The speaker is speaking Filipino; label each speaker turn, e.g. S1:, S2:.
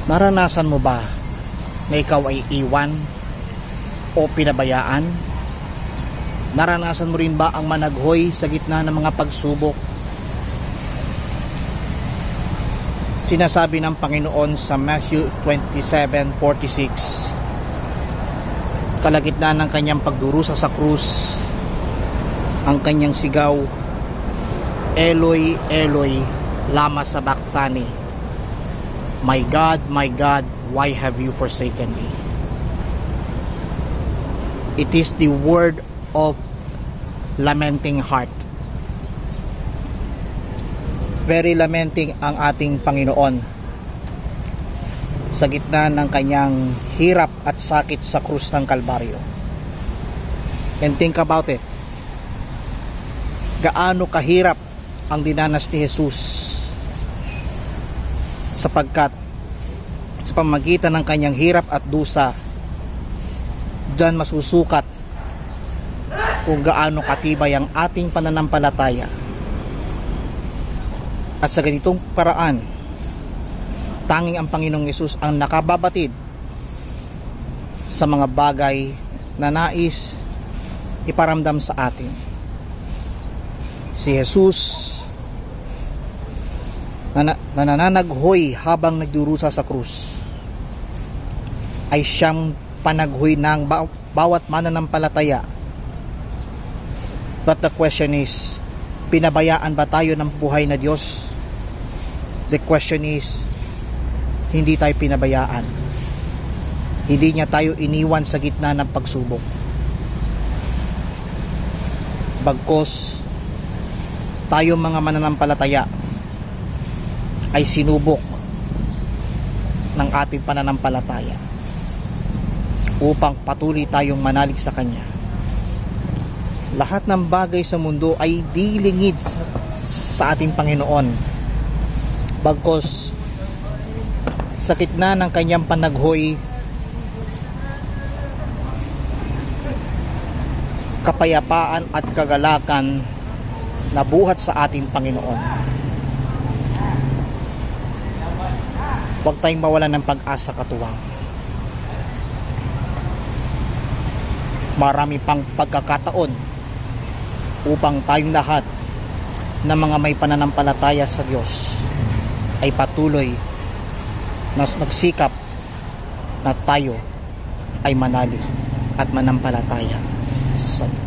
S1: Naranasan mo ba na ikaw ay iwan o pinabayaan? Naranasan mo rin ba ang managhoy sa gitna ng mga pagsubok? Sinasabi ng Panginoon sa Matthew 27:46, kalagitnaan ng kanyang pagdurusa sa krus, ang kanyang sigaw, Eloi, Eloi, lama sabachthani, my God, why have you forsaken me? It is the word of lamenting heart. Very lamenting ang ating Panginoon sa gitna ng kanyang hirap at sakit sa krus ng Kalbaryo. And think about it. Gaano kahirap ang dinanas ni Jesus, sapagkat sa pamamagitan ng kanyang hirap at dusa, diyan masusukat kung gaano katibay ang ating pananampalataya. At sa ganitong paraan, tanging ang Panginoong Hesus ang nakababatid sa mga bagay na nais iparamdam sa atin. Si Jesus na nananaghoy habang nagdurusa sa krus ay siyang panaghoy ng bawat mananampalataya. But the question is, pinabayaan ba tayo ng buhay na Diyos? The question is, hindi tayo pinabayaan. Hindi niya tayo iniwan sa gitna ng pagsubok. Bagkus tayo mga mananampalataya ay sinubok ng ating pananampalataya upang patuloy tayong manalig sa Kanya. Lahat ng bagay sa mundo ay dilingid sa ating Panginoon. Bagkus sa gitna ng Kanyang panaghoy, kapayapaan at kagalakan na buhat sa ating Panginoon. Huwag tayong mawalan ng pag-asa, katuwang. Marami pang pagkakataon upang tayong lahat na mga may pananampalataya sa Diyos ay patuloy na magsikap na tayo ay manalig at manampalataya sa Diyos.